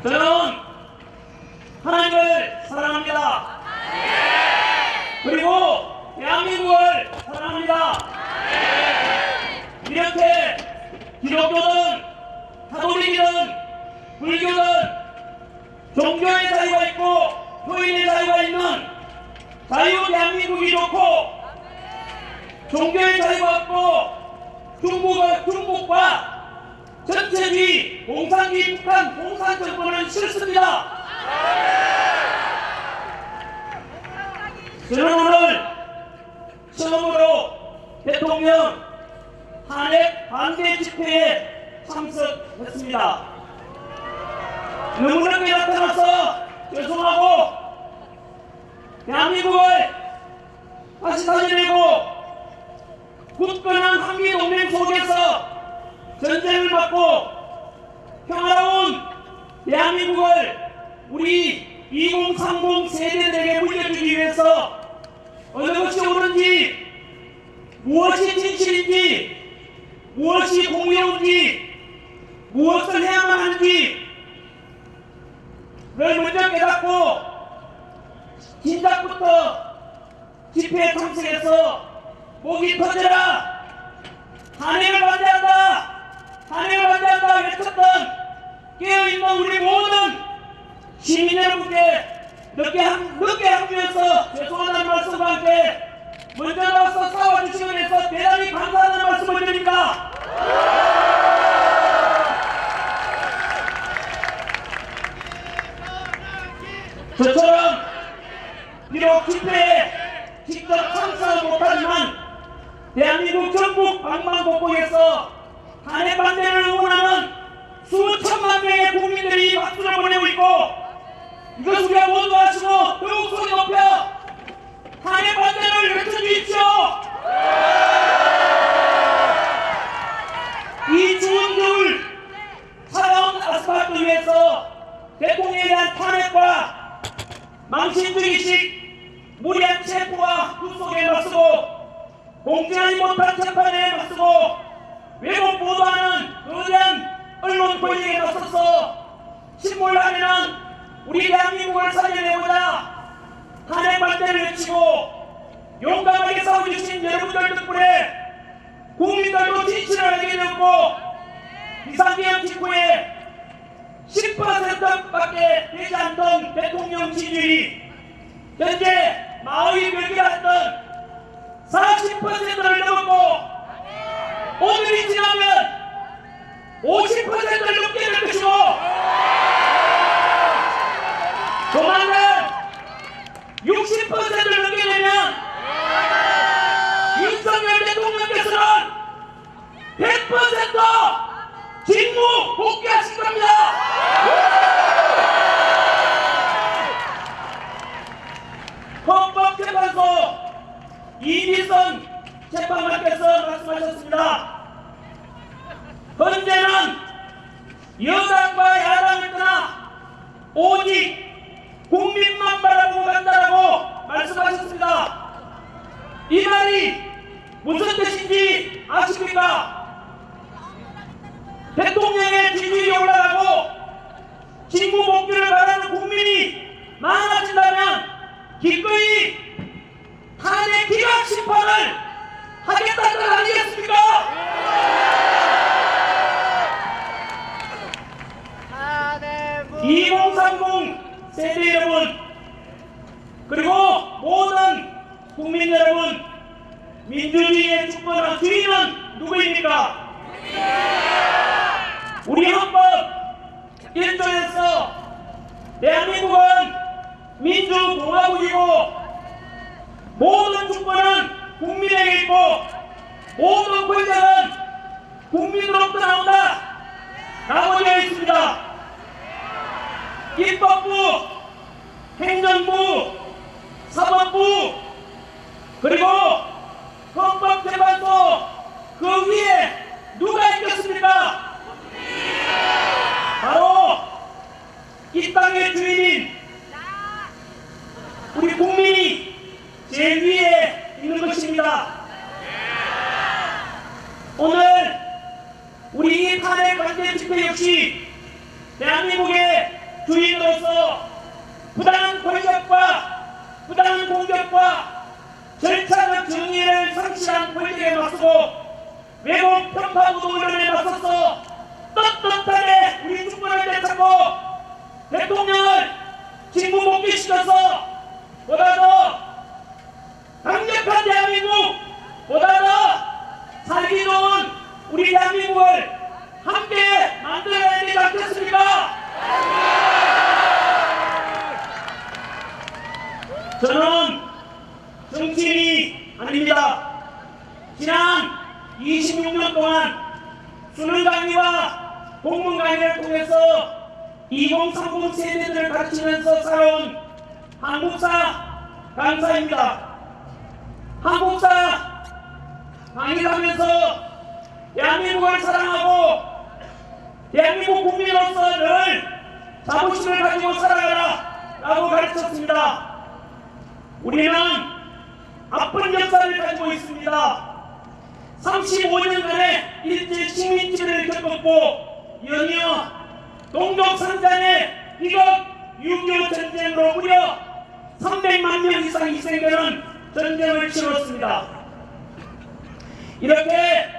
저는 하나님을 사랑합니다. 그리고 대한민국을 사랑합니다. 이렇게 기독교든 가톨릭이든 불교든 종교의 자유가 있고 교인의 자유가 있는 자유 대한민국이 좋고, 종교의 자유가 없고 중국과 전체주의 공산주의 북한 공산 정권은 싫습니다. 저는 오늘 처음으로 대통령 탄핵 반대 집회에 참석했습니다. 너무 늦게 나타나서 죄송하고, 대한민국을 다시 살려내고 굳건한 한미동맹 속에서 전쟁을 막고 평화로운 대한민국을 우리 2030 세대들에게 물려주기 위해서 어느 것이 옳은지, 무엇이 진실인지, 무엇이 공의로운지, 무엇을 해야만 하는지 그걸 먼저 깨닫고 진작부터 집회에 참석해서 목이 터져라, 탄핵을 반대한다, 탄핵을 반대한다 외쳤던 깨어있는 우리 모든 시민 여러분께 늦게 합류해서 죄송하다는 말씀과 함께 먼저 나와서 싸워주시기 위해서 대단히 감사하다는 말씀을 드립니다. 저처럼 비록 집회에 직접 참석을 못하지만 대한민국 전국 방방곡곡에서 탄핵 반대를 응원하는 수천만 명의 국민들이 박수를 보내고 있고, 이것을 우리가 모두 하시고 더욱 소리 높여 탄핵 반대를 외쳐주십시오. 이 추운 겨울 차가운 아스팔트 위에서 대통령에 대한 탄핵과 망신주의식 무리한 체포와 구속에 맞서고, 공정하지 못한 재판에 맞서고, 왜곡 보도하는 거대한 언론 권력에 맞서서 침몰하면은 우리 대한민국을 살려내고자 탄핵 반대를 외치고 용감하게 싸워주신 여러분들 덕분에 국민들도 진실을 알게 되었고, 비상계엄 직후에 10%밖에 되지 않던 대통령 지지율이 현재 마의 벽이었던 40%를 넘었고, 오늘이 지나면 50%를 넘게 될 것이고, 조만간 60%를 넘게 되면 윤석열 대통령께서는 100% 직무 복귀하실 겁니다. 헌법재판소 이비선 재판관께서 말씀하셨습니다. 현재는 여당과 야당을 떠나 오직 국민만 바라보고 간다라고 말씀하셨습니다. 이 말이 무슨 뜻인지 아십니까? 대통령의 지지율이 올라가고 직무 복귀를 바라는 국민이 많아진다면 기꺼이 탄핵 기각 심판을 하겠다는 것 아니겠습니까? 2030 세대 여러분, 그리고 모든 국민 여러분, 민주주의의 주권한 주인은 누구입니까? 우리 헌법 1조에서 대한민국은 민주공화국이고 모든 주권은 국민에게 있고 모든 권력은 국민으로부터 나온다 라고 되어 있습니다. 입법부, 행정부, 사법부, 그리고 헌법재판소, 그 위에 누가 있겠습니까? 바로 이 땅의 주인인 우리 국민이 제일 위에 있는 것입니다. 오늘 우리 이 탄핵 반대 집회 역시 대한민국의 공격과 절차적 정의를 상실한 권력에 맞서고 외국 편파 우동론에 맞서서 떳떳하게 우리 주권을 되찾고 대통령을 직무 복귀시켜서 보다 더 강력한 대한민국, 보다 더 살기 좋은 우리 대한민국을 함께 만들어야 되지 않겠습니까? 저는 정치인이 아닙니다. 지난 26년 동안 수능 강의와 공문 강의를 통해서 2030 세대들을 가르치면서 살아온 한국사 강사입니다. 한국사 강의를 하면서 대한민국을 사랑하고 대한민국 국민으로서 늘 자부심을 가지고 살아가라 라고 가르쳤습니다. 우리는 아픈 역사를 가지고 있습니다. 35년간의 일제 식민지를 겪었고 연이어 동족상잔의 비극 6.25 전쟁으로 무려 300만 명 이상 희생되는 전쟁을 치렀습니다. 이렇게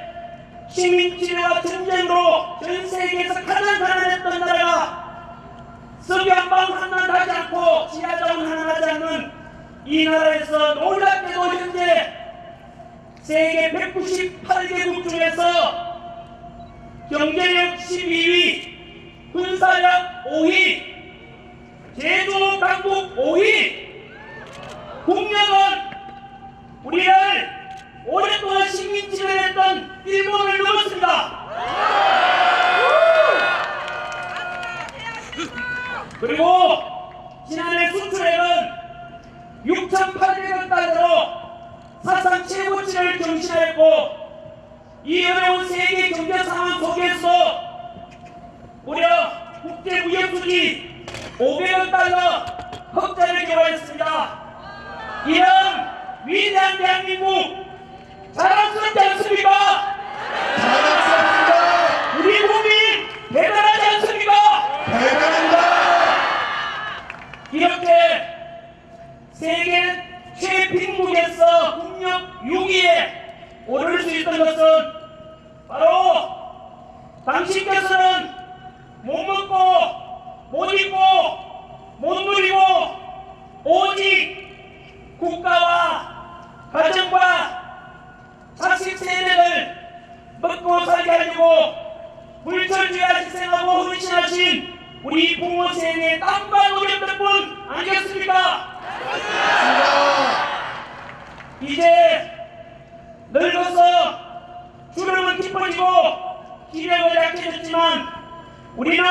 식민지와 전쟁으로 전 세계에서 가장 가난했던 나라가 석유한방 한난하지 않고 지하자원 하나하지 않는 이 나라에서 놀랍게도 현재 세계 198개국 중에서 경제력 12위, 군사력 5위, 제조 강국 5위, 국력은 우리를 오랫동안 식민지를 했던 일본을 넘었습니다. 그리고 지난해 수출액은 6,800억 달러로 사상 최고치를 경신하였고 이 어려운 세계 경제 상황 속에서 무려 국제 무역 수지 500억 달러 흑자를 기록했습니다. 이런 위대한 대한민국 자랑스럽지 않습니까? 자랑스럽습니다. 우리 국민 대단하지 않습니까? 대단합니다. 이렇게 세계 최빈국에서 국력 6위에 오를 수 있던 것은 바로 당신께서는 못 먹고 못 입고 못 누리고 오직 국가와 가정과 자식 세대를 먹고 살게 하려고 불철주야 희생하고 헌신하신 우리 부모 세대의 땀과 노력 덕분 아니겠습니까? 이제 늙어서 주름은 깊어지고 기력은 약해졌지만 우리는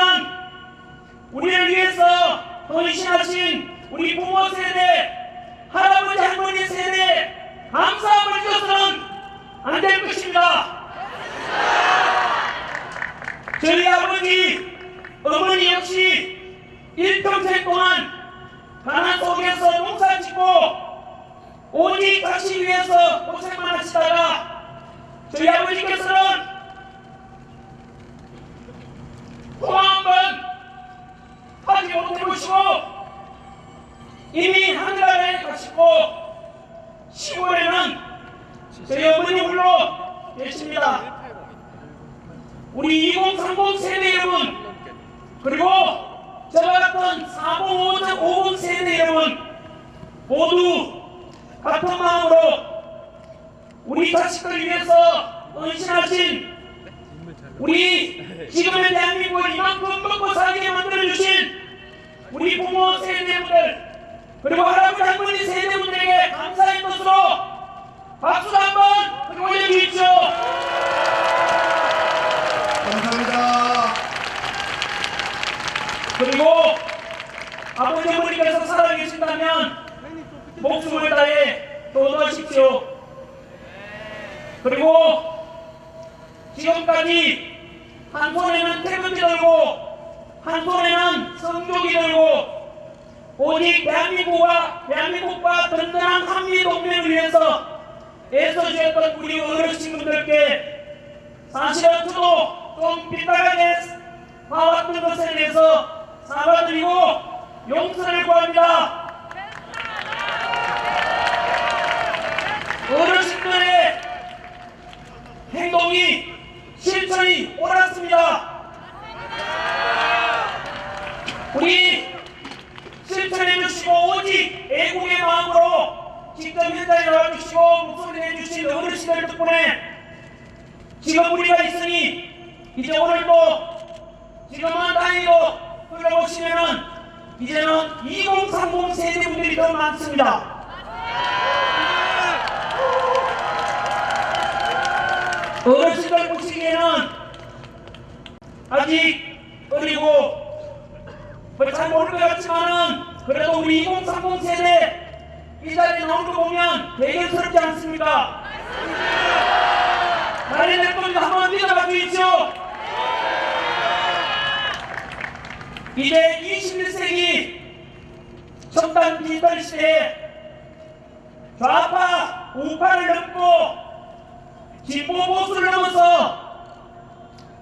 우리를 위해서 헌신하신 우리 부모 세대, 할아버지 할머니 세대 감사함을 줘서는 안 될 것입니다. 저희 아버지, 어머니 역시 일평생 동안 가난 속에서 농사 짓고 오직 자식 위해서 고생만 하시다가 저희 아버지께서는 포항 한번 하지 못해보시고 이미 하늘나라에 가시고 시골에는 저희 어머니 홀로 계십니다. 우리 2030 세대 여러분, 그리고 저와 같은 40, 50 세대 여러분 모두 같은 마음으로 우리 자식들 위해서 헌신하신 우리 지금의 대한민국을 이만큼 먹고 살게 만들어주신 우리 부모 세대분들 그리고 할아버지 할머니 세대분들에게 감사의 뜻으로 박수 한번 올려주십시오. 감사합니다. 그리고 아버지 어머니께서 살아계신다면 목숨을 다해 도와주십시오. 그리고 지금까지 한 손에는 태극기 들고 한 손에는 성조기 들고 오직 대한민국과 든든한 한미 동맹을 위해서 애써주셨던 우리 어르신분들께 사실은 저도 좀 빗나가게 봐왔던 것에 대해서 사과드리고 용서를 구합니다. 운동이 실천이 옳았습니다. 우리 실천해 주시고 오직 애국의 마음으로 직접 현장에 나와주시고 목소리 내주신 어르신들 덕분에 지금 우리가 있으니 이제 오늘도 지금은 다행히도 흘러보시면은 이제는 2030 세대분들이 더 많습니다. 어르신들 보시기에는 아직 어리고 잘 모를 것 같지만은 그래도 우리 2030 세대 이 자리에 나온 거 보면 대견스럽지 않습니까? 나의 냈던지 한번 믿어봐 주십시오. 이제 21세기 첨단 디지털 시대에 좌파, 우파를 넘고 진보 보수를 넘어서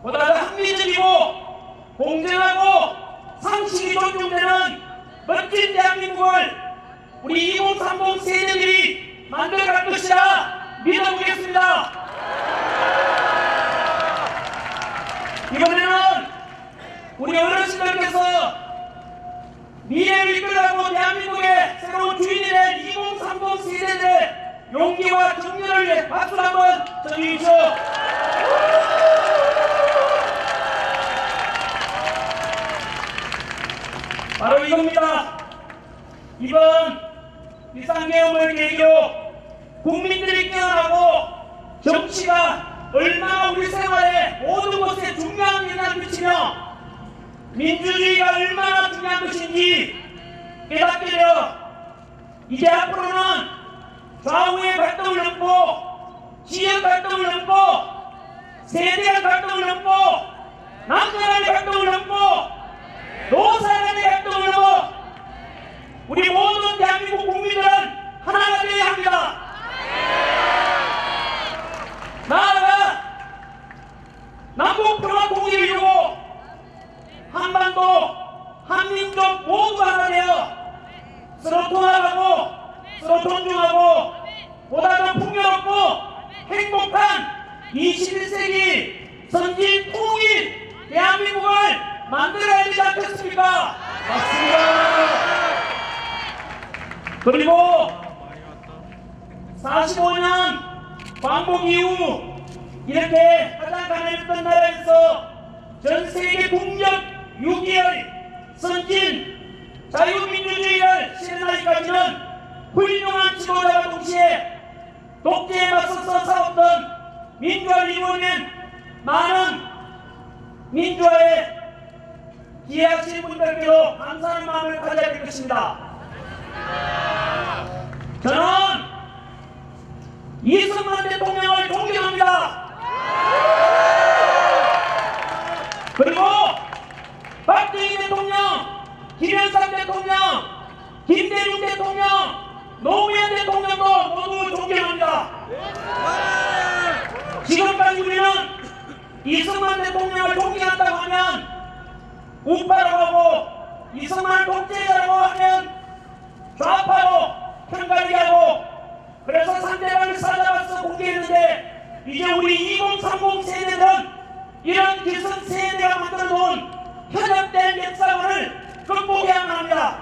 보다 더 합리적이고 공정하고 상식이 존중되는 멋진 대한민국을 우리 2030 세대들이 만들어갈 것이라 믿어보겠습니다. 이번에는 우리 어르신들께서 미래를 이끌어가고 대한민국의 새로운 주인이 될 2030 세대들의 용기와 격려를 위해 박수를 한번 쳐주십시오. 바로 이겁니다. 이번 비상계엄을 계기로 국민들이 깨어나고 정치가 얼마나 우리 생활에 모든 것에 중요한 영향을 미치며 민주주의가 얼마나 중요한 것인지 깨닫게 되어 이제 앞으로는 좌우의 갈등을 넘고 지역 갈등을 넘고 세대 갈등을 넘고 남녀 간의 갈등을 넘고 노사 간의 갈등을 넘어 우리 모든 대한민국 국민들은 하나가 되어야 합니다. 나아가 남북 평화 통일을 이루고 한반도 한민족 모두가 하나 되어 서로 통합하고 서로 존중하고 보다 더 풍요롭고 행복한 21세기 선진 통일 대한민국을 만들어야 되지 않겠습니까? 맞습니다. 그리고 45년 광복 이후 이렇게 가장 가난했던 나라에서 전 세계 국력 6위의 선진 자유민주주의를 실현하기까지는 훌륭한 지도자와 동시에 독재에 맞서서 싸웠던 민주화를 이루어낸 많은 민주화에 기여하신 분들께도 감사하는 마음을 가져야 될 것입니다. 저는 이승만 대통령을 존경합니다. 그리고 박정희 대통령, 김영삼 대통령, 김대중 대통령, 노무현 대통령도 모두 존경합니다. 지금까지 우리는 이승만 대통령을 존경한다고 하면 우파라고 하고 이승만 독재자라고 하면 좌파로 편가르기 하고 그래서 상대방을 찾아와서 공개했는데 이제 우리 2030 세대는 이런 기성세대가 만들어놓은 편협된 역사관을 극복해야만 합니다.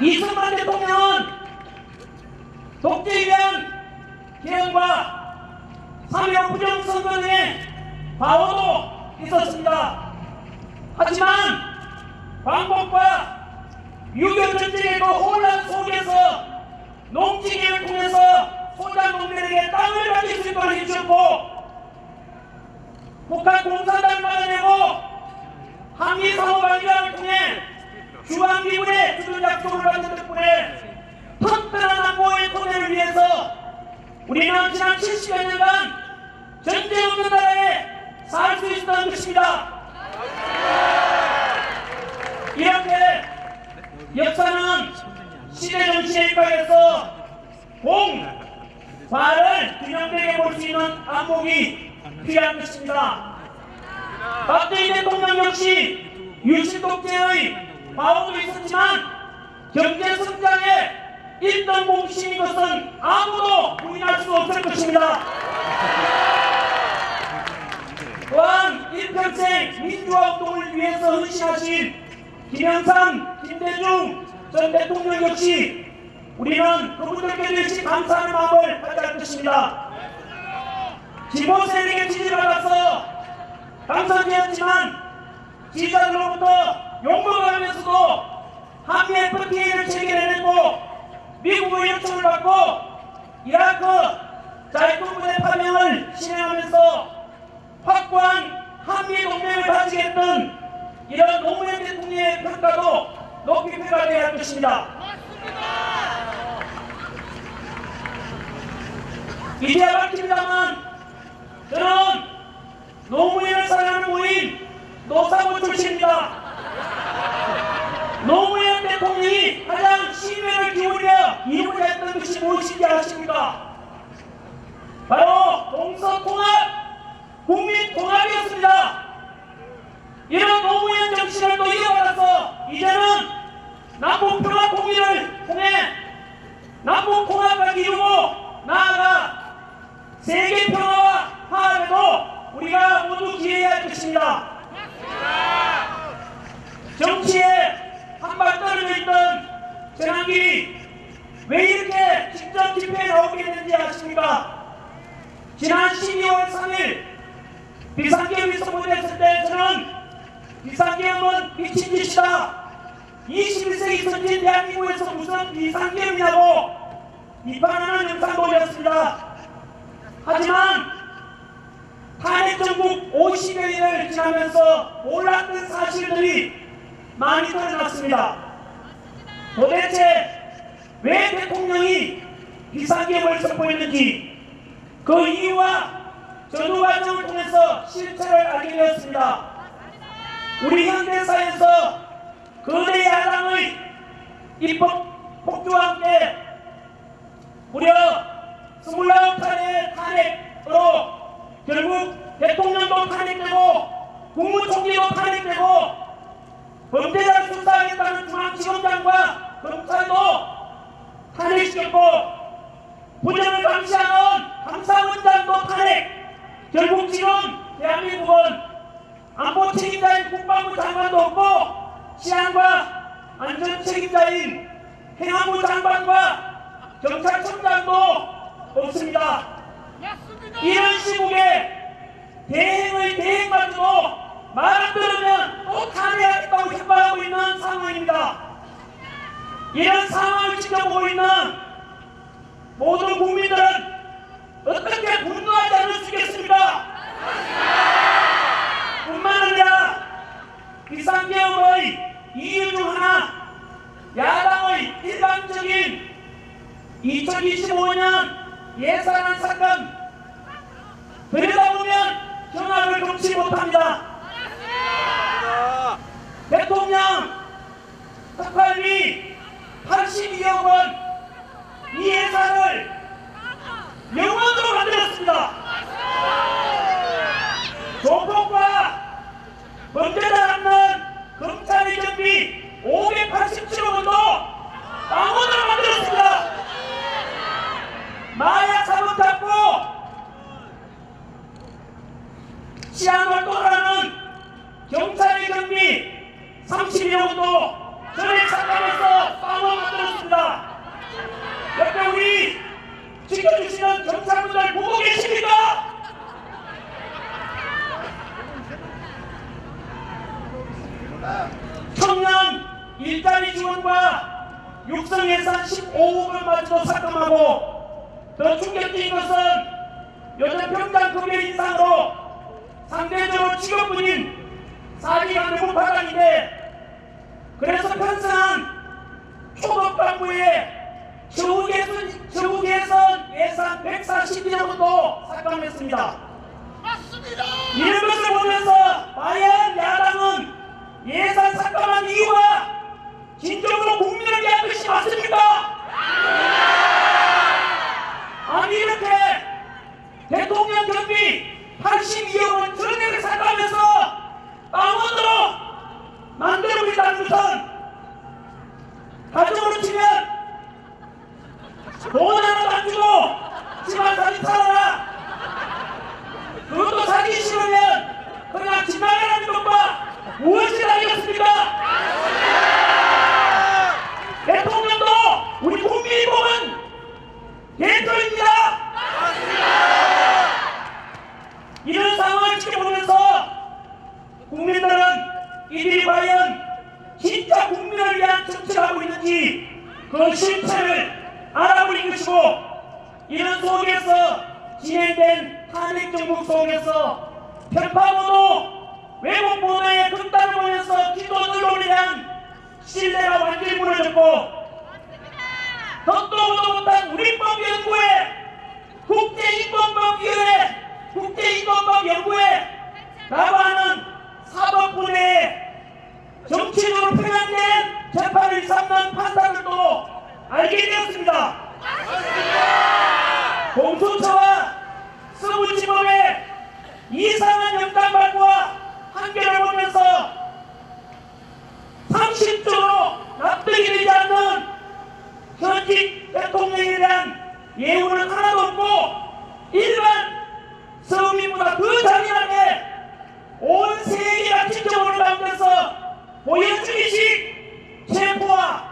이승만 대통령은 독재에 대한 개헌과 3.15 부정선거 등의 과오도 있었습니다. 하지만 광복과 6.25 전쟁의 그 혼란 속에서 농지개혁을 통해서 소장 농민에게 땅을 가질 수 있도록 해주셨고 북한 공산당을 막아내고 한미 상호관계를 통해 주한미군의 주둔 약속을 받은 덕분에 튼튼한 안보의 토대를 위해서 우리는 지난 70여 년간 전쟁 없는 나라에 살 수 있었던 것입니다. 이렇게 역사는 시대 정치에 입각해서 공과를 균형되게 볼 수 있는 안목이 필요한 것입니다. 박정희 대통령 역시 유신독재의 과오도 있었지만 경제 성장의 1등 공신인 것은 아무도 부인할 수 없을 것입니다. 또한 일평생 민주화 운동을 위해서 헌신하신 김영삼, 김대중 전 대통령 역시 우리는 그분들께 대신 감사하는 마음을 가져야 할 것입니다. 진보 세력의 지지를 받아서 당선되었지만 지지자들로부터 욕먹으면서도 한미 FTA를 체결해냈고 미국의 요청을 받고 이라크 자위군부대 파병을 실행하면서 확고한 한미 동맹을 다지겠던 이런 노무현 대통령의 평가도 높이 평가되어야 할 것입니다. 이제야 밝힙니다만 저는 노무현을 사랑하는 모임 노사모 출신입니다. 노무현 대통령이 가장 심혈을 기울여 이루고자 했던 것이 무엇인지 아십니까? 바로 동서통합, 국민통합이었습니다. 이런 노무현 정신을 또 이어받아서 이제는 남북평화 통일을 통해 남북통합을 이루고 나아가 세계평화와 화합에도 우리가 모두 기여해야 할 것입니다. 정치에 한 발 떨어져 있던 전환길이 왜 이렇게 직접 집회에 나오게 되는지 아십니까? 지난 12월 3일 비상계엄이 선포됐을 때 저는 비상계엄은 미친 짓이다. 21세기 선진 대한민국에서 무슨 비상계엄이냐고 비판하는 영상도 올렸습니다. 하지만 탄핵 정국 50여일을 지나면서 몰랐던 사실들이 많이 드러났습니다. 도대체 왜 대통령이 비상계엄을 선포했는지 그 이유와 전후 과정을 통해서 실체를 알게 되었습니다. 우리 현대사에서 거대 야당의 입법 폭주와 함께 무려 29차례의 탄핵으로 결국 대통령도 탄핵되고 국무총리도 탄핵되고 범죄자를 수사하겠다는 중앙지검장과 검찰도 탄핵시켰고 부정을 감시하는 감사원장도 탄핵. 결국 지금 대한민국은 안보 책임자인 국방부 장관도 없고 치안과 안전 책임자인 행안부 장관과 경찰청장도 없습니다. 이런 시국에 대행의 대행마저도 말을 들으면 또 탄핵하겠다고 협박하고 있는 상황입니다. 이런 상황을 지켜보고 있는 모든 국민들은 어떻게 분노하지 않을 수 있겠습니까? 뿐만 아니라 비상계엄의 이유 중 하나 야당의 일방적인 2025년 예산안 삭감 들여다보면 경악을 금치 못합니다. 대통령 특활비 82억 원 이 예산을 영원으로 만들었습니다. 조폭과 범죄자 잡는 검찰의 경비 587억 원도 망원으로 만들었습니다. 마약 사범 잡고 치안 활동하는 경찰의 경비 31억 원도 전액 삭감해서 망원 만들었습니다. 옆에 우리 지켜주시는 경찰분들 보고 계십니까? 청년 일자리 지원과 육성 예산 15억을 마저도 삭감하고 더 충격적인 것은 요즘 병장 급여 인상으로 상대적으로 직업군인 사기가 너무 바닥인데 그래서 편성한 초급반부에 저우개선 예산 142억 원도 삭감했습니다. 맞습니다. 이런 것을 보면서 과연 야당은 예산 삭감한 이유가 진정으로 국민을 위한 것이 맞습니까? 아니 이렇게 대통령 경비 82억 원 전액을 삭감해서 망원으로 만들고 있다는 것은 가정으로 치면 돈 하나도 안 주고 집안 살림 살아라 하는지 그 실체를 알아보는 것이고, 이런 속에서 진행된 탄핵정국 속에서 편파보도, 왜곡보도에 극단을 보면서 기도 언론에 대한 신뢰가 완전히 무너졌고, 덕도 보도 못한 우리법연구회, 국제인권법연구회 라고 하는 사법부내에 정치적으로 편향된 재판을 삼는 판사들도 알게 되었습니다. 공수처와 서부지법의 이상한 영장 발부와 판결을 보면서 상식적으로 납득이 되지 않는 현직 대통령에 대한 예우는 하나도 없고, 일반 서민보다 더 잔인하게 온 세계가 지켜보는 가운데서 보여주기식 체포와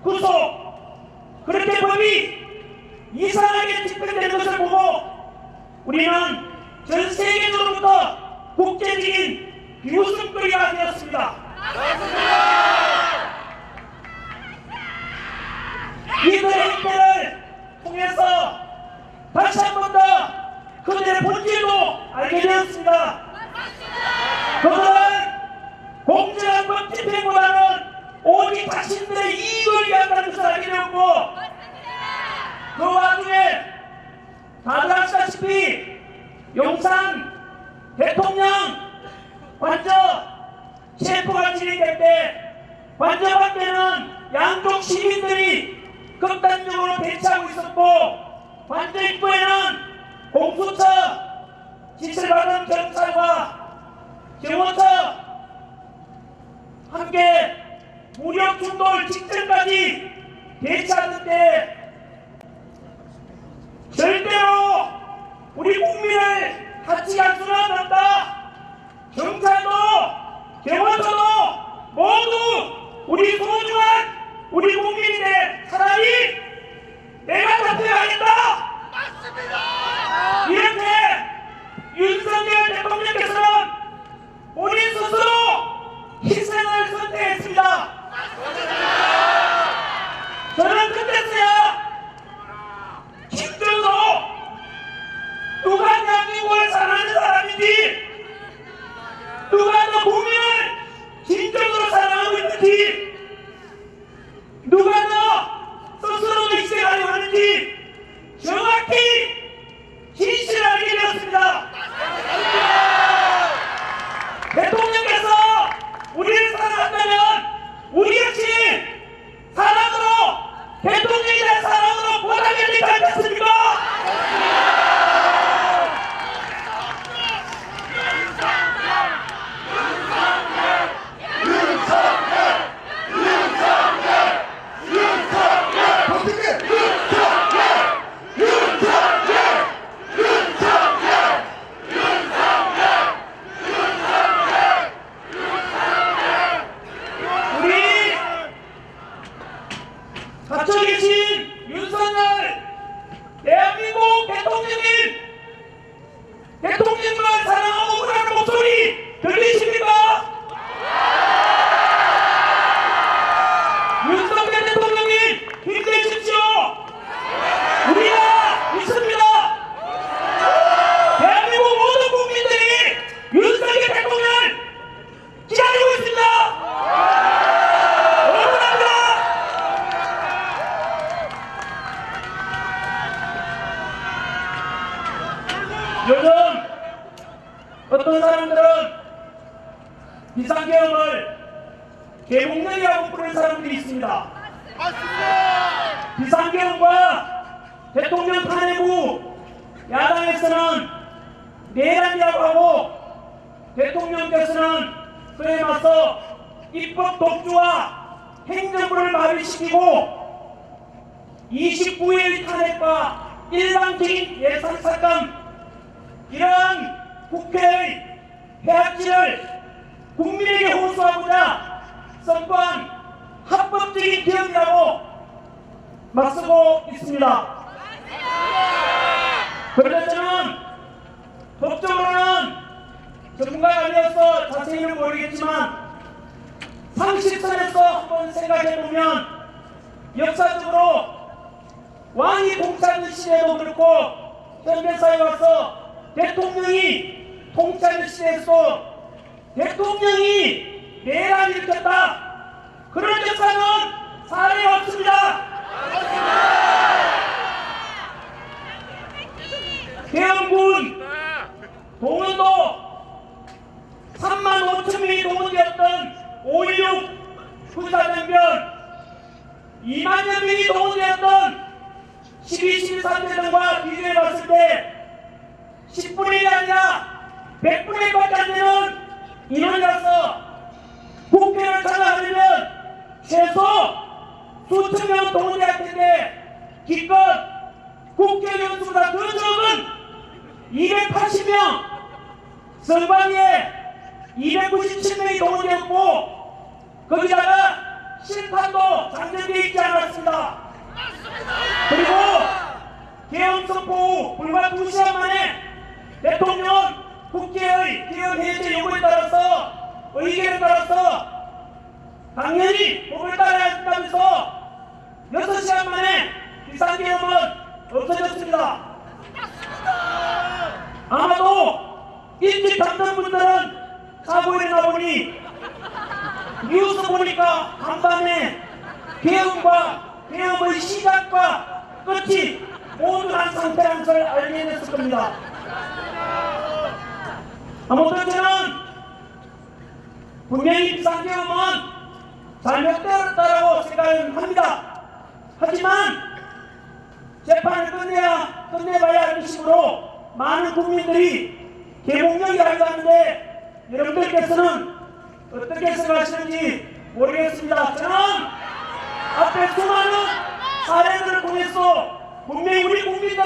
구속, 그렇게 법이 이상하게 집행된 것을 보고 우리는 전 세계적으로부터 국제적인 비웃음거리가 되었습니다. 이들의 행태를 통해서 다시 한 번 더 그들의 본질도 알게 되었습니다. 그들은 공정한 법 집행보다는 오직 자신들의 이익을 위한다는 것을 알게 되었고, 그 와중에 다들 아시다시피 용산 대통령 관저 체포가 진행될 때 관저 밖에는 양쪽 시민들이 극단적으로 대치하고 있었고, 관저 입구에는 공수처 지시를 받은 경찰과 경호처 함께 무력 충돌 직전까지 대치하는데, 절대로 우리 국민을 해치할 수는 없다. 경찰도 경호처도 모두 우리 소중한 우리 국민인데 차라리 내가 잡혀야 하겠다. 이렇게 윤석열 대통령께서는 본인 스스로 희생을 선택했습니다. 저는 그때서야 진정으로 누가 대한민국을 사랑하는 사람인지, 누가 더 국민을 진정으로 사랑하고 있는지, 누가 더 스스로도 희생하려고 하는지 정확히 진실을 알게 되었습니다. 대통령께서 우리를 사랑한다면 우리 역시 사랑으로, 대통령에 대한 사랑으로 보답해야 되지 않겠습니까? 갇혀 계신 윤석열 대한민국 대통령만 사랑하고 오라는 목소리 들리십니까? 윤석열 대통령님 힘내십시오. 우리가 있습니다. 대한민국 모든 국민들이 윤석열 대통령을 기다리고 있습니다. 응원합니다. 요즘 어떤 사람들은 비상계엄을 개국령이라고 부르는 사람들이 있습니다. 맞습니다. 비상계엄과 대통령 탄핵 후 야당에서는 내란이라고 하고, 대통령께서는 그에 맞서 입법 독주와 행정부를 마비시키고 29일 탄핵과 일방적인 예산 삭감, 이러한 국회의 폐악질을 국민에게 호소하고자 선포한 합법적인 기업이라고 맞서고 있습니다. 그런데 저는 법적으로는 전문가가 아니어서 자세히는 모르겠지만 상식선에서 한번 생각해보면 역사적으로 왕이 통치하는 시대에도 그렇고 현대사에 와서 대통령이 통치하는 시대에서 대통령이 내란을 일으켰다. 그런 역사는 사례가 없습니다. 대원군 동원도 3만 5천 명이 동원되었던 5.16 군사정변 2만여 명이 동원되었던 12.12 사태전과 비교해봤을 때 10분의 1이 아니라 100분의 1밖에 안 되는 인원이라서 국회를 찾아가려면 최소 수천 명 동원돼야 할 텐데 기껏 국회의원수보다 더 적은 280명 선관위에 297명이 동원되었고 거기다가 심판도 장전되어 있지 않았습니다. 그리고 개헌 선포 후 불과 2시간 만에 대통령은 국회의 개헌 해제 요구에 따라서 의견에 따라서 당연히 법을 따라야 한다면서 6시간 만에 비상계엄은 없어졌습니다. 아마도 일찍 잡는 분들은 사고 일어나 보니 뉴스 보니까 간밤에 개엄의 시작과 끝이 모두 난 상태라는 것을 알게 됐을 겁니다. 아무튼 저는 분명히 비상계엄은 잘못되었다라고 생각합니다. 하지만 재판을 끝내봐야 할 것이므로 많은 국민들이 개봉령이라고 하는데 여러분들께서는 어떻게 생각하시는지 모르겠습니다. 저는 앞에 수많은 사례들을 통해서 분명히 우리 국민들은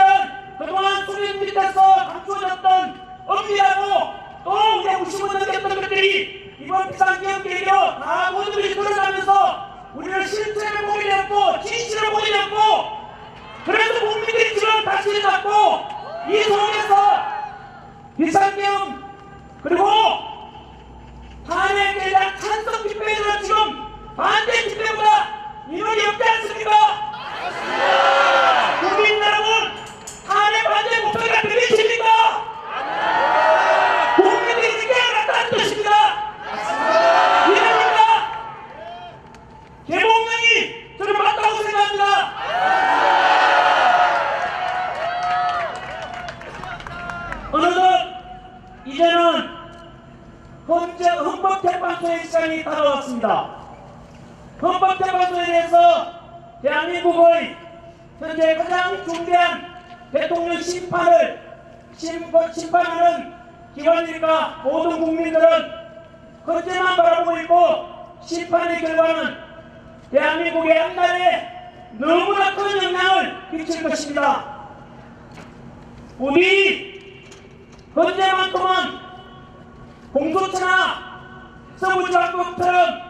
그동안 수면 밑에서 감추어졌던 엄밀하고 또 우리가 무심을 느꼈던 것들이 이번 비상계엄 계기로 다 모두들이 드러나면서 우리는 실체를 보게 되었고 진실을 보게 되었고 그래서 국민들이 지금 다시 잡고 이 속에서 비상계엄 그리고 탄핵에 대한 찬성 집회에는 지금 반대 집회보다 인원이 없지 않습니까? 국민 여러분 탄핵 반대 목소리가 들리십니까? 국민들이 이렇게 알았다는 뜻입니다. 이해됩니까? 개봉령이 저는 맞다고 생각합니다. 어느덧 이제는 헌법재판소의 시간이 다가왔습니다. 헌법재판소에 대해서 대한민국의 현재 가장 중대한 대통령 심판하는 기관이니까 모든 국민들은 헌재만 바라보고 있고 심판의 결과는 대한민국의 앞날에 너무나 큰 영향을 미칠 것입니다. 우리 헌재만큼은 공소처나 서부지방법처럼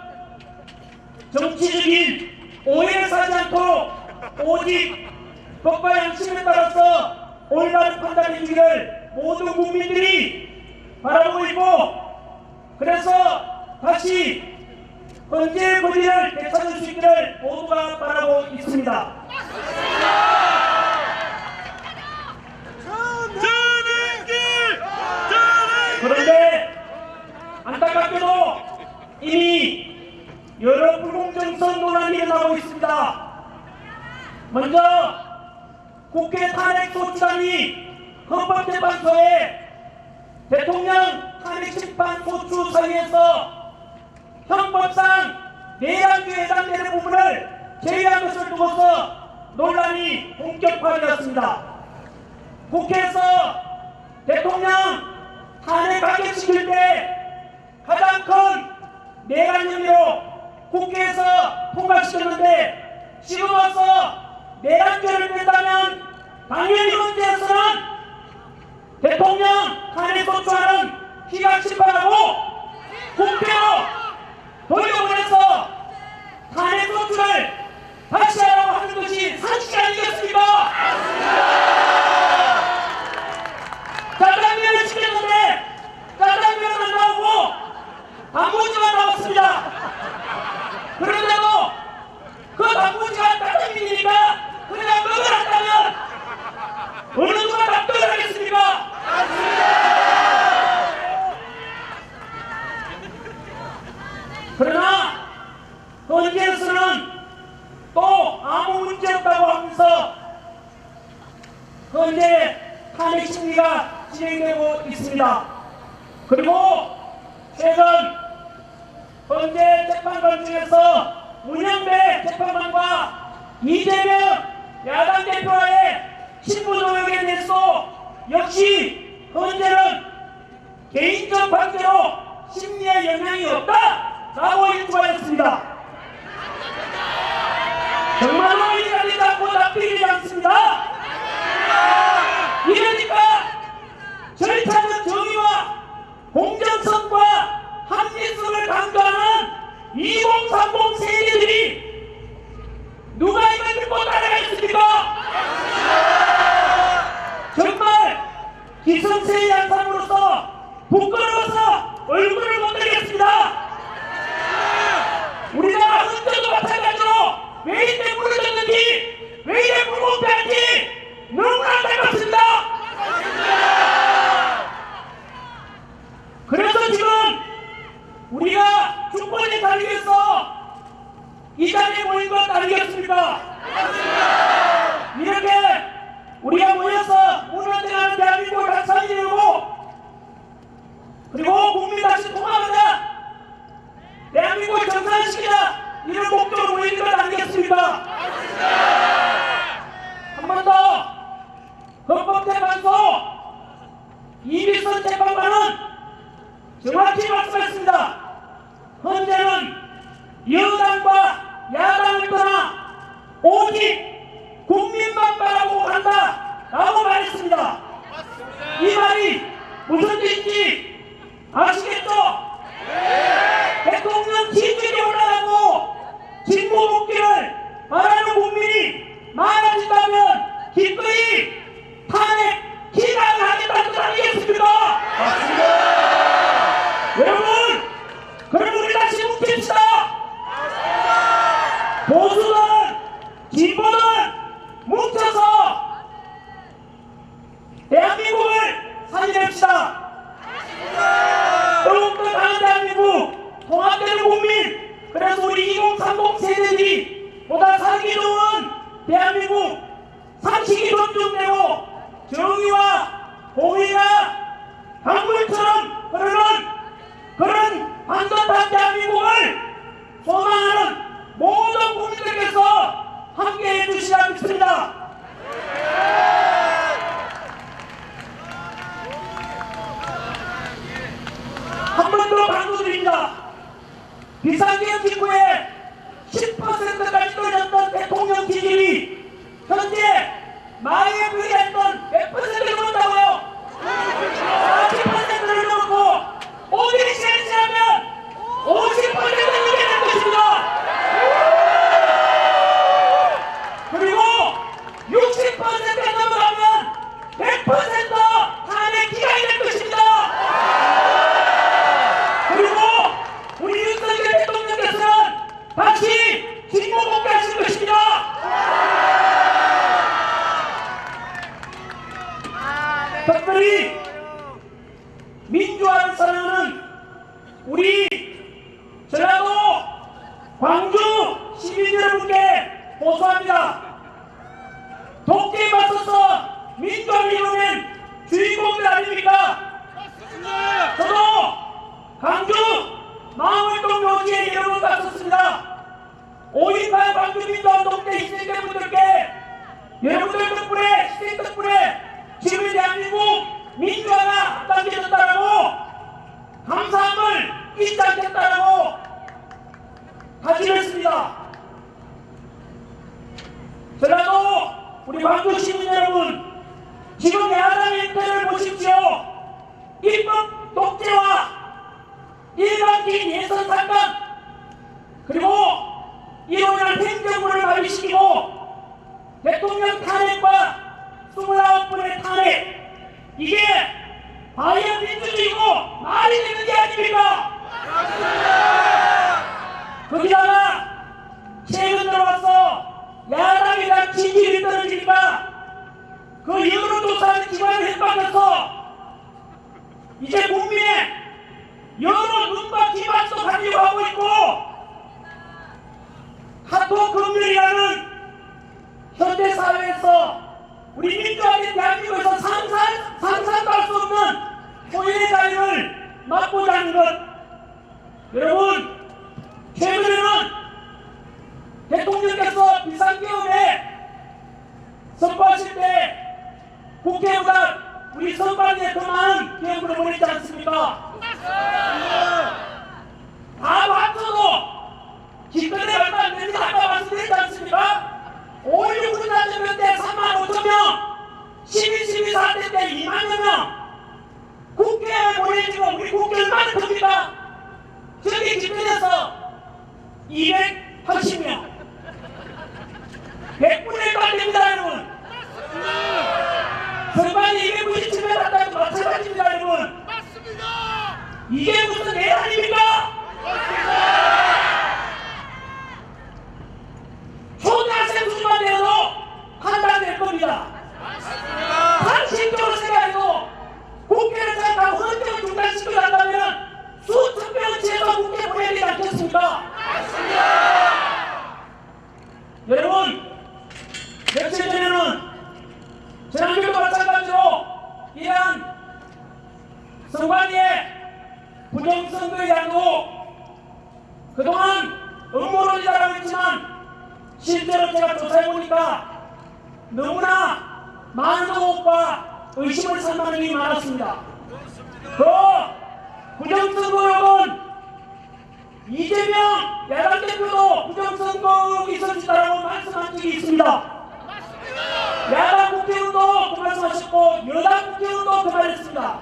정치적인 오해를 사지 않도록 오직 법과 양심에 따라서 올바른 판단해 주기를 모든 국민들이 바라보고 있고 그래서 다시 헌재의 권리를 되찾을 수 있기를 모두가 바라고 있습니다. 그런데 안타깝게도 이미 여러 불공정성 논란이 일어나고 있습니다. 먼저 국회 탄핵소추단이 헌법재판소에 대통령 탄핵심판 소추 사유에서 형법상 내란죄에 해당되는 부분을 제외한 것을 두고서 논란이 본격화되었습니다. 국회에서 대통령 탄핵하겠시킬 때 가장 큰 내란 혐의로 국회에서 통과시켰는데 지금 와서 내란죄를 뺀다면 당연히 헌재에서는 대통령 탄핵소추안은 기각심판하고 국회로 돌려보내서 탄핵소추를 다시 하라고 하는 것이 사실 아니겠습니까? 짜장면을 시켰는데 짜장면은 안 나오고 단무지만 나왔습니다. 그런데도 그 단무지가 그러나 현재에서는 또 아무 문제 없다고 하면서 현재 탄핵 심리가 진행되고 있습니다. 그리고 최근 현재 재판관 중에서 문영배 재판관과 이재명 야당 대표와의 신부 조약에 대해서 역시 현재는 개인적 관계로 심리에 영향이 없다라고 일부하였습니다. 정말로 이해가 되지 않고 납득이 않습니다. 이러니까 절차적 정의와 공정성과 합리성을 강조하는 2030 세대들이 누가 이걸 믿고 따라가겠습니까? 정말 기성세의 양상으로서 부끄러워서 얼굴을 못 들겠습니다. 우리나라 헌정도 마찬가지로 왜 이렇게 무너졌는지, 왜 이렇게 불공평한지 너무나 안타깝습니다. 그래서 지금 우리가 주권에 달기 위해서 이 자리에 모인 것 아니겠습니까? 이렇게 우리가 모여서 운영되는 대한민국을 다시 살리려고, 그리고 국민 다시 통합하자, 대한민국을 정상시키자, 이런 목적으로 모이는 것 아니겠습니까? 한 번 더 헌법재판소 이비선 재판관은 정확히 말씀했습니다. 현재는 여당과 야당을 떠나 오직 국민만 바라보고 간다라고 말했습니다. 이 말이 무슨 뜻인지 아시겠죠? 대통령 지지율이 올라가고 직무 복귀를 바라는 국민이 많아진다면 기꺼이 탄핵 기각을 하겠다는 것 아니겠습니까? 맞습니다. 여러분, 그럼 우리 다시 뭉칩시다. 보수든 진보든 뭉쳐서 대한민국을 살려냅시다. 더욱더 강한 대한민국, 통합되는 국민, 그래서 우리 2030 세대들이 보다 살기 좋은 대한민국, 상식이 존중되고 정의와 공의가 강물처럼 흐르는 그런 반듯한 대한민국을 소망하는 모든 국민들께서 함께해 주시라 믿습니다. 한 번 더 강조드립니다. 비상계엄 직후에 10%까지 떨어졌던 대통령 지지율이 현재 마에 불과했던 100%를 넘었다고요. 40%를 넘었고 오늘이 시간이 지나면 50%를 넘게 될 것입니다. 그리고 60%가 넘어가면 100% 탄핵 기각이 될 것입니다. 그리고 우리 윤석열 대통령께서는 다시 직무 복귀하실 것입니다. 특별히 민주화를 사랑하는 우리 전라도 광주 시민 여러분께 호소합니다. 독재에 맞서서 민주화를 이루는 주인공들 아닙니까? 저도 광주 마음을동 묘지에 여러 번 갔었습니다. 5.18 광주 민주화운동 때 희생된 분들께 여러분들 덕분에, 희생 덕분에 지금 대한민국 민주화가 앞당겨졌다라고 감사함을 잊지 않겠다라고 다짐을 했습니다. 전라도 우리 광주 시민 여러분, 지금 야당의 행태를 보십시오. 입법 독재와 일반적인 예선 상강, 그리고 이로 인한 행정부를 마비시키고 대통령 탄핵과 29번의 탄핵, 이게 과연 민주주의고 말이 되는 게 아닙니까? 거기다가 최근 들어와서 야당에 대한 지지율이 떨어지니까 그 여론조사하는 기관을 협박해서 이제 국민의 여론 눈과 귀만도 가지고 하고 있고 사토 검열이라는 현대 사회에서 우리 민주화된 대한민국에서 상상도 할 수 없는 소유의 자유를 막고자 하는 것. 여러분, 최근에는 대통령께서 비상계엄에 선포하실 때 국회보다 우리 선관위에 더 많은 계엄을 보냈지 않습니까? 다 합쳐도 기껏해 얼마 안 됩니다. 아까 말씀드렸지 않습니까? 5.16 군사전면 때 3만 5천 명, 12.12 사태 때 2만여 명, 국회에 보내지고 우리 국회 얼마나 큽니까? 저기 기껏해서 280명, 100분의 1도 안 됩니다, 여러분. 선관위 297명 한다는 거 마찬가지입니다, 여러분. 이게 무슨 애 아닙니까? 초등학생 수준만 되어도 판단될 겁니다. 상식적으로 생각해도 국회를 잠깐 헌정을 중단시키고 한다면 수천 명은 제가 국회 보내야 되지 않겠습니까? 여러분, 며칠 전에는 지난주도 마찬가지로 이러한 선관위의 부정선거에 대한 의혹, 그동안 음모론이라고 했지만 실제로 제가 조사해보니까 너무나 많은 의혹과 의심을 산다는 일이 많았습니다. 그 부정선거 의혹은 이재명 야당 대표도 부정선거 의혹이 있었다라고 말씀한 적이 있습니다. 야당 국회의원도 그 말씀하셨고 여당 국회의원도 그 말했습니다.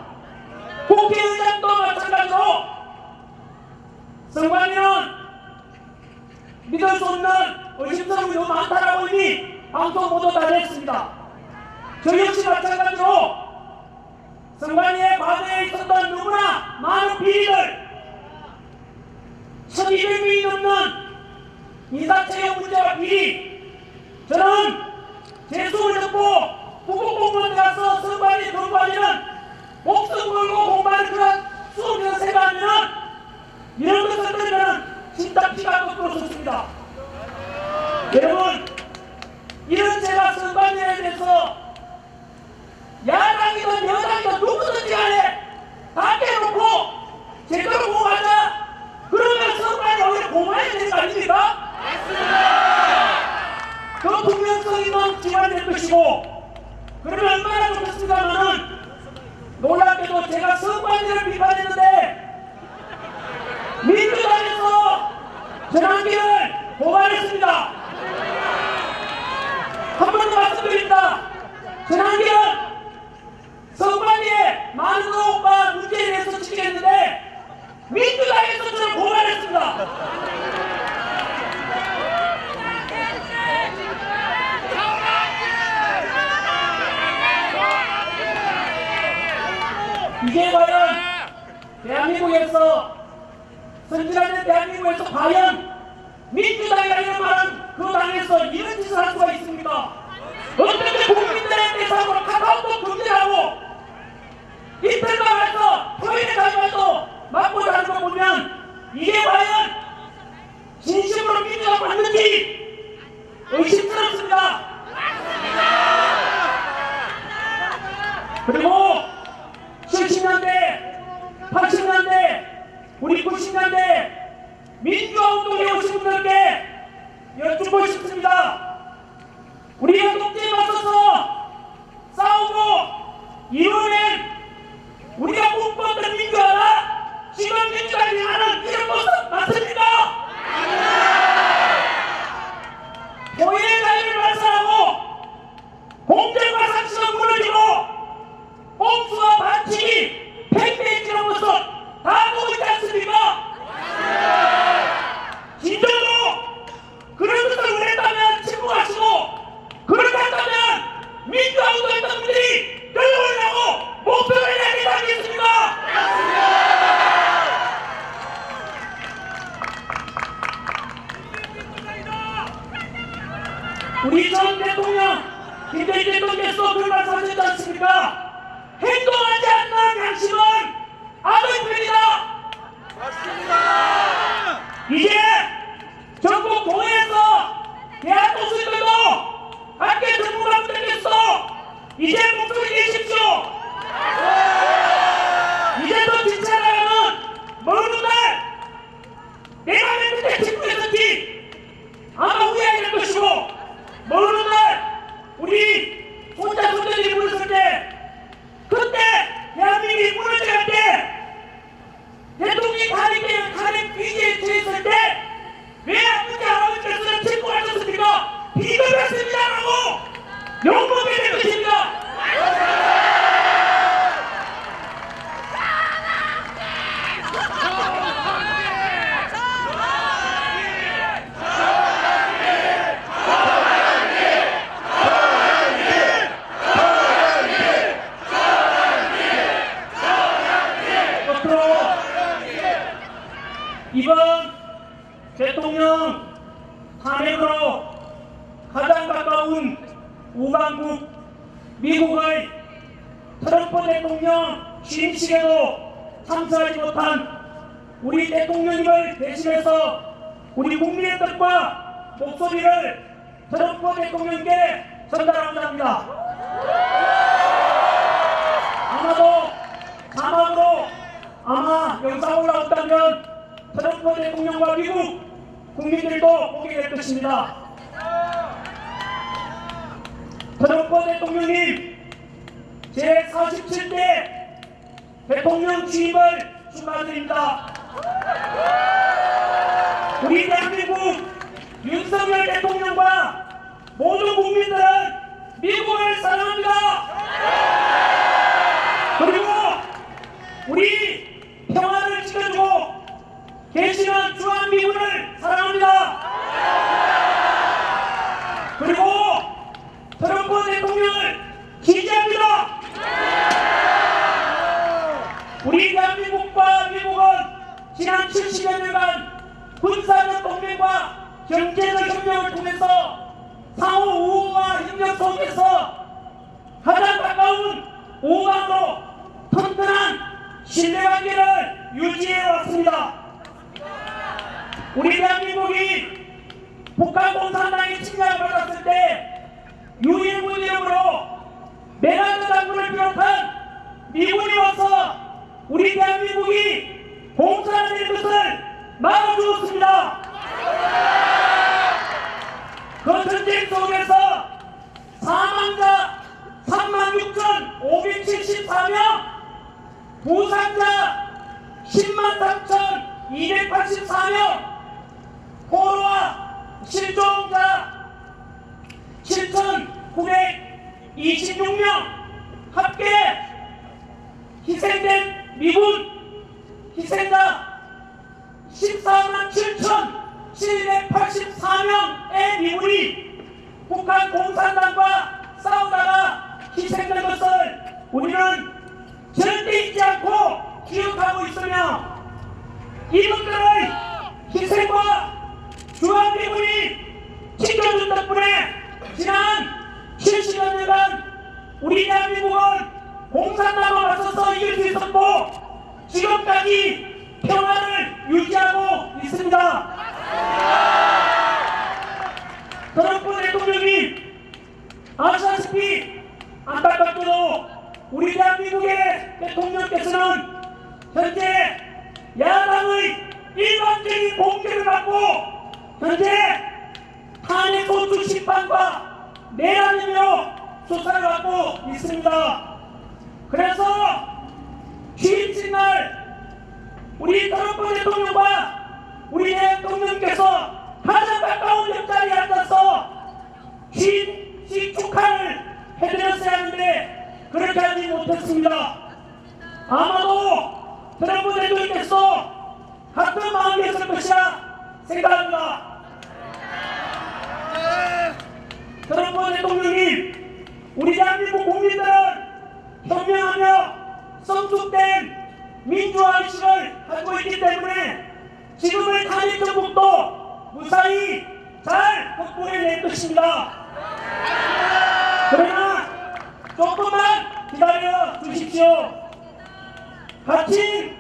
국회의장도 마찬가지로 선관위는 믿을 수 없는 의심스러움이 너무 많다라고 이미 방송 보도 다 했습니다. 저 역시 마찬가지로 선관위의 과거에 있었던 너무나 많은 비리들, 1200명이 넘는 인사채용 문제와 비리, 저는 재수를 듣고 국공공무원에 가서 선관위 경관위는 목숨 걸고 공부하는 그런 수업이라고 생각하면 이런 것을 들으면 진짜 피가 거꾸로 솟습니다. 여러분, 이런 제가 선관위에 대해서 야당이든 여당이든 누구든지 간에 다 깨놓고 제대로 공부하자. 그러면 선관위 오히려 공부해야 되는 거 아닙니까? 그 분명성이면 기반될 것이고, 그러면 얼마나 좋겠습니까만은 놀랍게도 제가 선관위를 비판했는데 민주당에서 전환기를 고발했습니다. 한 번 더 말씀드립니다. 전환기는 선관위의 많은 의혹과 문제에 대해서 지적했는데 민주당에서 저를 고발했습니다. 이게 과연 대한민국에서 선진화된 대한민국에서 과연 민주당이라 이런 말은 그 당에서 이런 짓을 할 수가 있습니까? 어떻게 국민들의 대상으로 카카오톡 금지하고 인터넷에서 토요일에 가지고도 막고자 하는 거 보면 이게 과연 진심으로 민주당 맞는지 의심스럽습니다. 그리고 70년대, 80년대, 우리 90년대 민주화운동에 오신 분들께 여쭙고 싶습니다. 우리가 독재에 맞서서 싸우고 이뤄낸 우리가 꿈꿨던 민주화가 지금 민주당이 하는 이런 모습 맞습니까? 교회의 자유를 발산하고 공정과 상식은 무너지고 꼼수와 반칙이 팽배해지는 모습 다 보고 있지 않습니까? 진정으로 그런 것을 원했다면 침묵하시고 그렇다면 민주화운동했던 분들이 결론이라고 목표를 해야 되지 않겠습니까? 우리 전 대통령 김대중 대통령께서 그 말씀하셨지 않습니까? 행동하지 않는 양심은 악의 편이다. 맞습니다. 이제 전국 교회에서 받습니다라고 욕먹게 될 것입니다. 끝으로 이번 대통령 탄핵으로 가장 가까운 우방국 미국의 트럼프 대통령 취임식에도 참석하지 못한 우리 대통령님을 대신해서 우리 국민의 뜻과 목소리를 트럼프 대통령께 전달하고자 합니다. 아마도 사막으로 아마 영상 올라온다면 트럼프 대통령과 미국 국민들도 보게 될 것입니다. 트럼프 대통령님 제47대 대통령 취임을 축하드립니다. 우리 대한민국 윤석열 대통령과 모든 국민들은 미국을 사랑합니다. 그리고 우리 평화를 지켜주고 계시는 주한미군을 사랑합니다. 그리고 트럼프 대통령을 지지합니다. 우리 대한민국과 미국은 지난 70여 년간 군사적 동맹과 경제적 협력을 통해서 상호 우호와 협력 속에서 가장 가까운 우방으로 튼튼한 신뢰관계를 유지해 왔습니다. 우리 대한민국이 북한 공산당의 침략을 받았을 때 유일군 이름으로 메가드 장군을 비롯한 미군이 와서 우리 대한민국이 공산화될 것을 막아주었습니다. 그 전쟁 속에서 사망자 36,574명, 부상자 103,284명, 포로와 실종자 7,926명, 합계 희생된 미군 희생자 147,784명의 미군이 북한 공산당과 싸우다가 희생된 것을 우리는 절대 잊지 않고 기억하고 있으며 이분들의 희생과 주한미군이 지켜준 덕분에 지난 70여 년간 우리 대한민국은 공산당과 맞서서 이길 수 있었고 지금까지 평화를 유지하고 있습니다. 트럼프 대통령이 아시다시피 안타깝게도 우리 대한민국의 대통령께서는 현재 야당의 일반적인 공격을 받고 현재 탄핵 소추 심판과 내란으로 수사를 받고 있습니다. 그래서 취임식 날 우리 트럼프 대통령과 우리 대통령께서 가장 가까운 옆자리에 앉아서 취임식 축하를 해드렸어야 하는데 그렇게 하지 못했습니다. 아마도 트럼프 대통령께서 같은 마음이었을 것이라 생각합니다. 트럼프 대통령님, 우리 대한민국 국민들은 현명하며 성숙된 민주화 의식을 가지고 있기 때문에 지금의 탄핵 정국도 무사히 잘 극복해낼 것입니다. 그러나 조금만 기다려 주십시오. 갇힌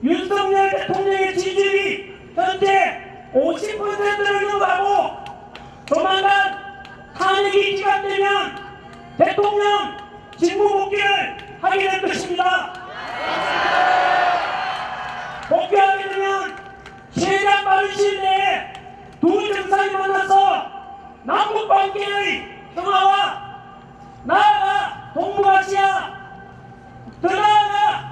윤석열 대통령의 지지율이 현재 50%를 넘어가고 조만간 탄핵이 기각되면 대통령 직무 복귀를 하게 될 것입니다. 복귀하게 되면 최대한 빠른 시일 내에 두 정상이 만나서 남북관계의 평화와 나아가 동북아시아 더 나아가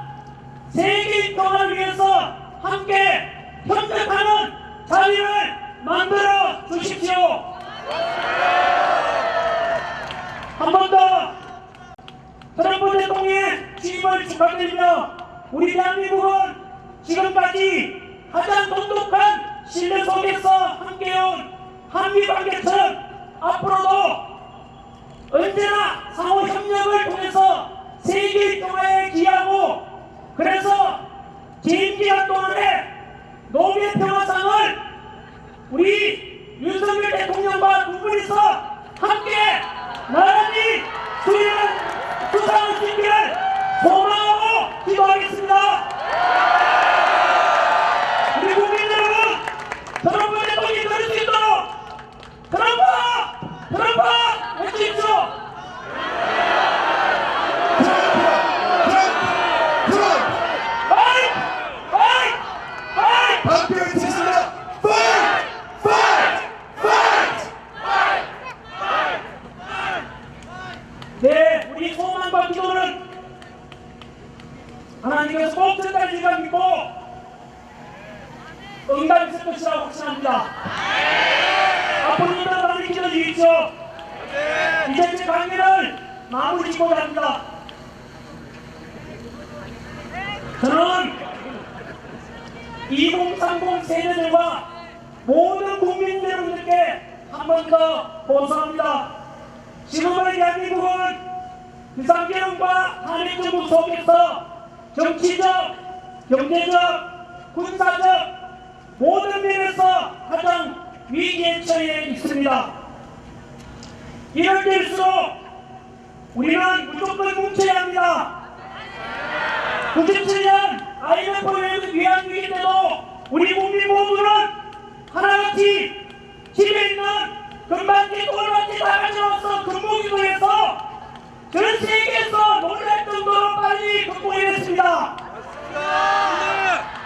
세계의 평화를 위해서 함께 협력하는 자리를 만들어 주십시오. 가장 돈독한 신뢰 속에서 함께해온 한미관계처럼 앞으로도 언제나 상호 협력을 통해서 세계 평화에 기여하고, 그래서 긴 기간 동안에 노벨 평화상을 우리 윤석열 대통령과 두 분이서 함께 나란히 수상할 수 있기를 소망하고 기도하겠습니다. 우리 국민 여러분, 트럼프 대통령이 들을 수 있도록 트럼프! 트럼프! 외치십시오! 파이트! 파이트! 파이트! 함께 외치겠습니다. 파이트! 파이트! 파이트! 네, 우리 소망과 기도는 하나님께서 꼭 전달해주리라 믿고 응답이 있을 것이라고 확신합니다. 앞으로도 많이 기도해 주십시오. 이제 제 강의를 마무리 짓고자 합니다. 저는 2030 세대들과 모든 국민 여러분들께 한 번 더 호소합니다. 지금의 대한민국은 비상계엄과 한일정부 속에서 정치적, 경제적, 군사적 모든 면에서 가장 위기에 처해 있습니다. 이럴 때일수록 우리는 무조건 뭉쳐야 합니다. 97년 IMF 위안위기 때도 우리 국민 모두는 하나같이 집에 있는 금반지, 돌반지 다 가져와서 금모기도해서 전 세계에서 놀랄 정도로 빨리 극복해냈습니다.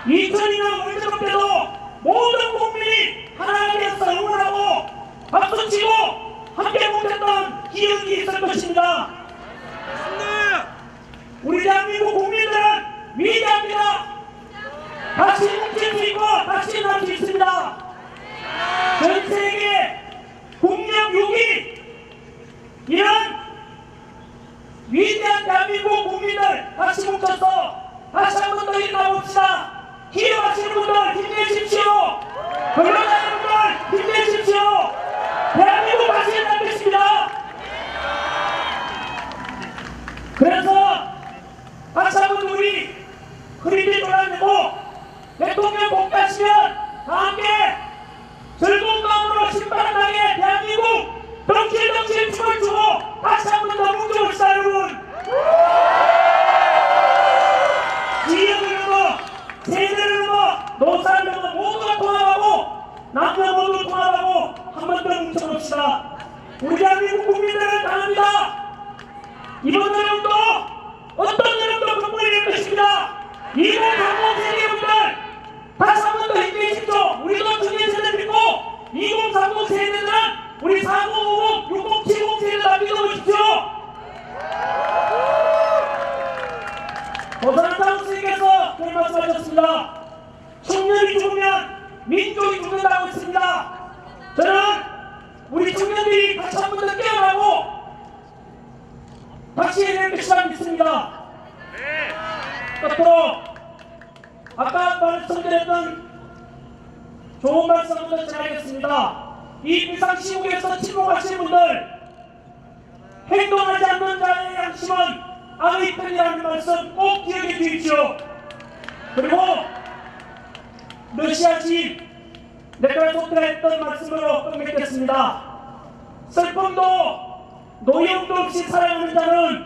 2002년 월드컵 때도 모든 국민이 하나가 되어서 응원하고 박수치고 함께 뭉쳤던 기억이 있을 것입니다. 우리 대한민국 국민들은 위대합니다. 다시 뭉칠 수 있고 다시 날 수 있습니다. 전 세계 국력 6위 이런 위대한 대한민국 국민들 다시 뭉쳐서 다시 한 번 더 일어나봅시다. 기여하시는 분들 힘내십시오. 변호사 여러분들 힘내십시오. 대한민국 다시 일어날 것입니다. 그래서 다시 한 번 우리 흐리게 돌아내고 대통령 복귀하시면 다 함께 즐거운 마음으로 신바람나게 대한민국 덩실덩실 춤을 추고 다시 한 번 더 뭉쳐봅시다 여러분. 지역을 넘어 세대를 넘어 노사를 넘어 모두가 통합하고 남녀 모두 통합하고 한 번 더 뭉쳐봅시다. 우리 대한민국 국민들은 강합니다. 이번 여름도 어떤 여름도 극복해낼 것입니다. 2030 세대분들 다시 한 번 더 힘내십시오. 우리도 중년 세대 믿고 2030 세대들은 우리 4050, 6070 세대를 믿어보십시오. 고산당 스님께서 그런 말씀하셨습니다. 청년이 죽으면 민족이 죽는다고 했습니다. 저는 우리 청년들이 다시 한 번 더 깨어나고 다시 해낼 것이라 믿습니다. 끝으로 아까 말씀드렸던 좋은 말씀을 전하겠습니다. 이 비상시국에서 침묵하시는 분들, 행동하지 않는 자의 양심은 악의 편이라는 말씀 꼭 기억해 주십시오. 그리고 러시아식 네크라소트가 했던 말씀으로 끝맺겠습니다. 슬픔도 노여움도 없이 살아가는 자는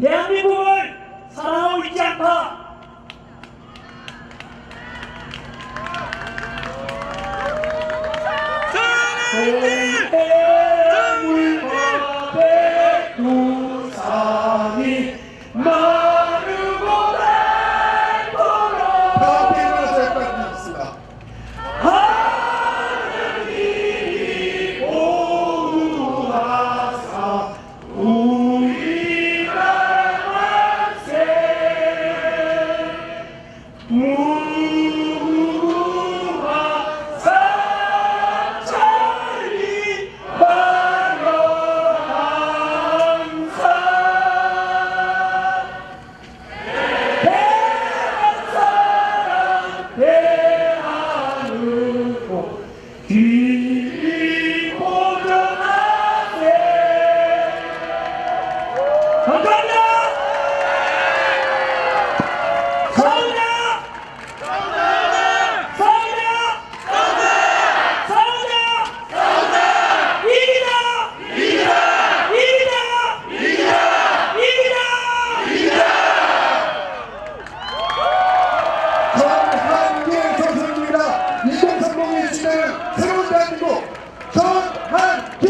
대한민국을 사랑하고 있지 않다. 물과 백두산이 마르고 닳도록 함께 일어나서 약간 있습니다. 하느님이 보호하사 우리 만세 무궁화 사천리 한